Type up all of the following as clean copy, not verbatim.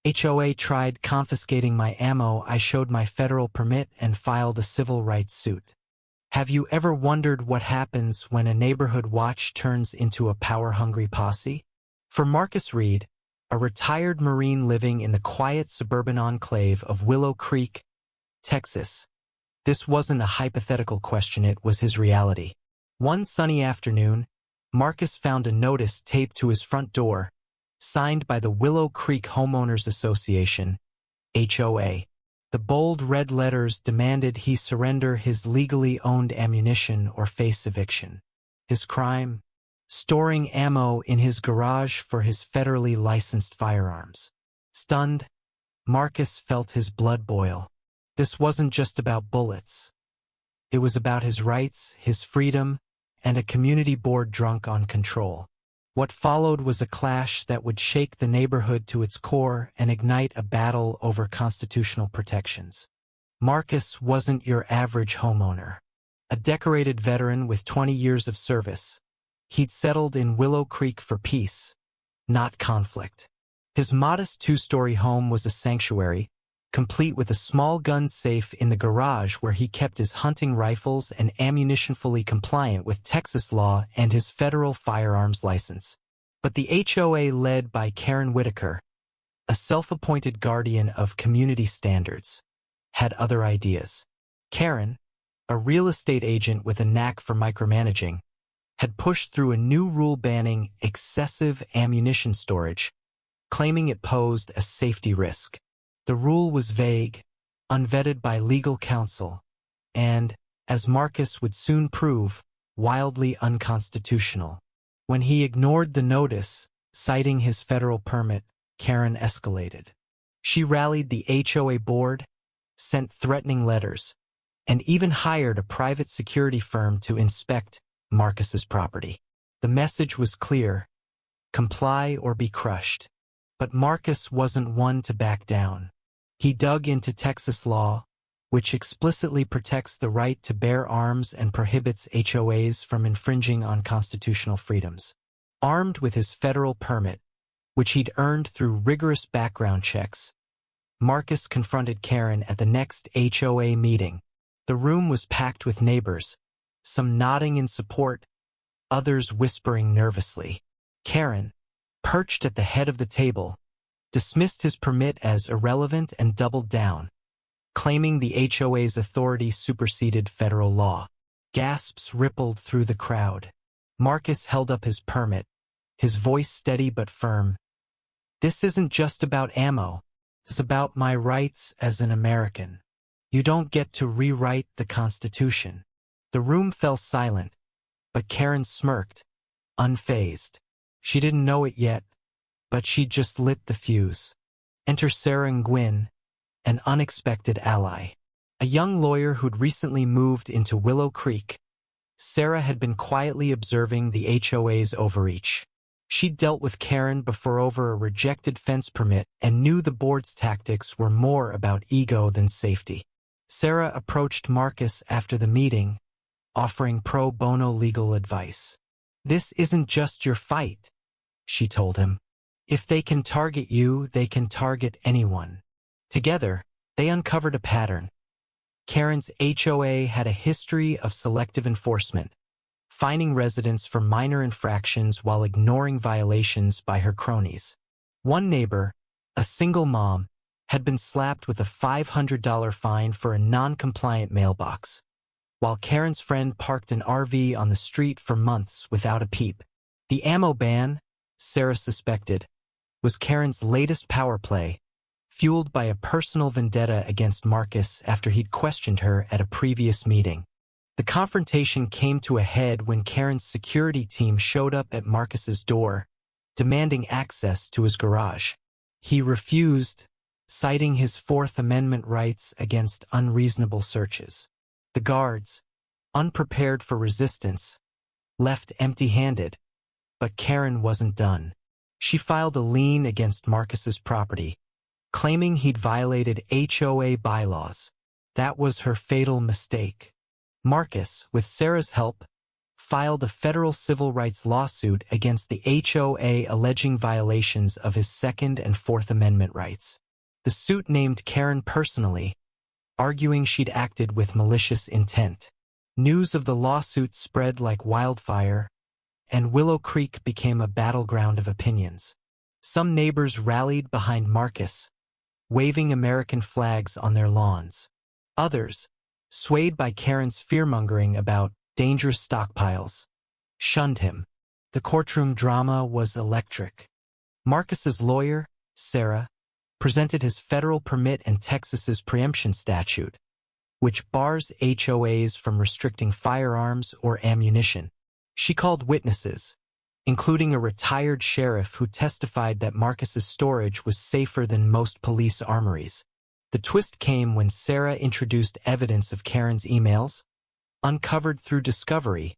HOA tried confiscating my ammo. I showed my federal permit and filed a civil rights suit. Have you ever wondered what happens when a neighborhood watch turns into a power-hungry posse? For Marcus Reed, a retired Marine living in the quiet suburban enclave of Willow Creek, Texas, this wasn't a hypothetical question, it was his reality. One sunny afternoon, Marcus found a notice taped to his front door, signed by the Willow Creek Homeowners Association, HOA. The bold red letters demanded he surrender his legally owned ammunition or face eviction. His crime? Storing ammo in his garage for his federally licensed firearms. Stunned, Marcus felt his blood boil. This wasn't just about bullets. It was about his rights, his freedom, and a community board drunk on control. What followed was a clash that would shake the neighborhood to its core and ignite a battle over constitutional protections. Marcus wasn't your average homeowner. A decorated veteran with 20 years of service, he'd settled in Willow Creek for peace, not conflict. His modest two-story home was a sanctuary, complete with a small gun safe in the garage where he kept his hunting rifles and ammunition, fully compliant with Texas law and his federal firearms license. But the HOA, led by Karen Whitaker, a self-appointed guardian of community standards, had other ideas. Karen, a real estate agent with a knack for micromanaging, had pushed through a new rule banning excessive ammunition storage, claiming it posed a safety risk. The rule was vague, unvetted by legal counsel, and, as Marcus would soon prove, wildly unconstitutional. When he ignored the notice, citing his federal permit, Karen escalated. She rallied the HOA board, sent threatening letters, and even hired a private security firm to inspect Marcus's property. The message was clear: comply or be crushed. But Marcus wasn't one to back down. He dug into Texas law, which explicitly protects the right to bear arms and prohibits HOAs from infringing on constitutional freedoms. Armed with his federal permit, which he'd earned through rigorous background checks, Marcus confronted Karen at the next HOA meeting. The room was packed with neighbors, some nodding in support, others whispering nervously. Karen, perched at the head of the table, dismissed his permit as irrelevant and doubled down, claiming the HOA's authority superseded federal law. Gasps rippled through the crowd. Marcus held up his permit, his voice steady but firm. This isn't just about ammo. It's about my rights as an American. You don't get to rewrite the Constitution. The room fell silent, but Karen smirked, unfazed. She didn't know it yet, but she'd just lit the fuse. Enter Sarah and Gwyn, an unexpected ally. A young lawyer who'd recently moved into Willow Creek. Sarah had been quietly observing the HOA's overreach. She'd dealt with Karen before over a rejected fence permit and knew the board's tactics were more about ego than safety. Sarah approached Marcus after the meeting, offering pro bono legal advice. "This isn't just your fight," she told him. "If they can target you, they can target anyone." Together, they uncovered a pattern. Karen's HOA had a history of selective enforcement, fining residents for minor infractions while ignoring violations by her cronies. One neighbor, a single mom, had been slapped with a $500 fine for a non-compliant mailbox, while Karen's friend parked an RV on the street for months without a peep. The ammo ban, Sarah suspected, was Karen's latest power play, fueled by a personal vendetta against Marcus after he'd questioned her at a previous meeting. The confrontation came to a head when Karen's security team showed up at Marcus's door, demanding access to his garage. He refused, citing his Fourth Amendment rights against unreasonable searches. The guards, unprepared for resistance, left empty-handed, but Karen wasn't done. She filed a lien against Marcus's property, claiming he'd violated HOA bylaws. That was her fatal mistake. Marcus, with Sarah's help, filed a federal civil rights lawsuit against the HOA alleging violations of his Second and Fourth Amendment rights. The suit named Karen personally, arguing she'd acted with malicious intent. News of the lawsuit spread like wildfire, and Willow Creek became a battleground of opinions. Some neighbors rallied behind Marcus, waving American flags on their lawns. Others, swayed by Karen's fearmongering about dangerous stockpiles, shunned him. The courtroom drama was electric. Marcus's lawyer, Sarah, presented his federal permit and Texas's preemption statute, which bars HOAs from restricting firearms or ammunition. She called witnesses, including a retired sheriff who testified that Marcus's storage was safer than most police armories. The twist came when Sarah introduced evidence of Karen's emails, uncovered through discovery,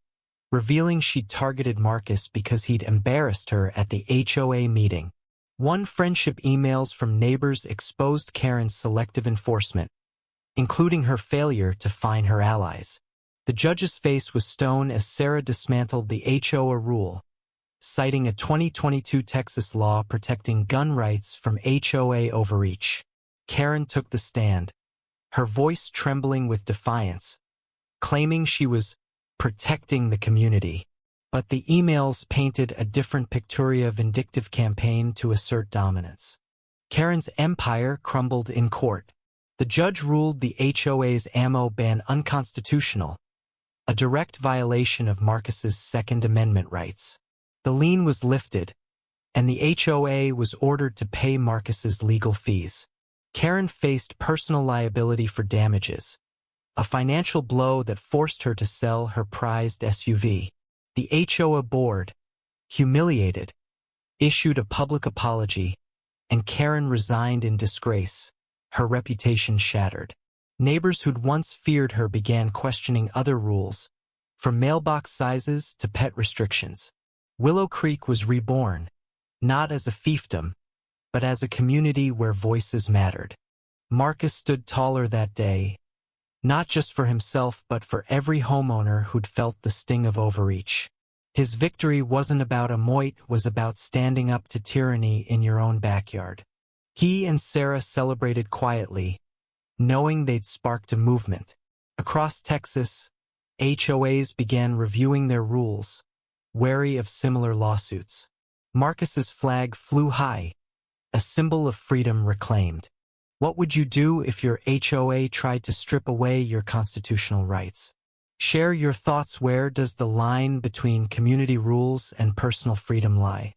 revealing she'd targeted Marcus because he'd embarrassed her at the HOA meeting. One friendship emails from neighbors exposed Karen's selective enforcement, including her failure to fine her allies. The judge's face was stone as Sarah dismantled the HOA rule, citing a 2022 Texas law protecting gun rights from HOA overreach. Karen took the stand, her voice trembling with defiance, claiming she was protecting the community. But the emails painted a different picture, a vindictive campaign to assert dominance. Karen's empire crumbled in court. The judge ruled the HOA's ammo ban unconstitutional, a direct violation of Marcus's Second Amendment rights. The lien was lifted, and the HOA was ordered to pay Marcus's legal fees. Karen faced personal liability for damages, a financial blow that forced her to sell her prized SUV. The HOA board, humiliated, issued a public apology, and Karen resigned in disgrace, her reputation shattered. Neighbors who'd once feared her began questioning other rules, from mailbox sizes to pet restrictions. Willow Creek was reborn, not as a fiefdom, but as a community where voices mattered. Marcus stood taller that day, not just for himself but for every homeowner who'd felt the sting of overreach. His victory wasn't about a moat, it was about standing up to tyranny in your own backyard. He and Sarah celebrated quietly, knowing they'd sparked a movement. Across Texas, HOAs began reviewing their rules, wary of similar lawsuits. Marcus's flag flew high, a symbol of freedom reclaimed. What would you do if your HOA tried to strip away your constitutional rights? Share your thoughts. Where does the line between community rules and personal freedom lie?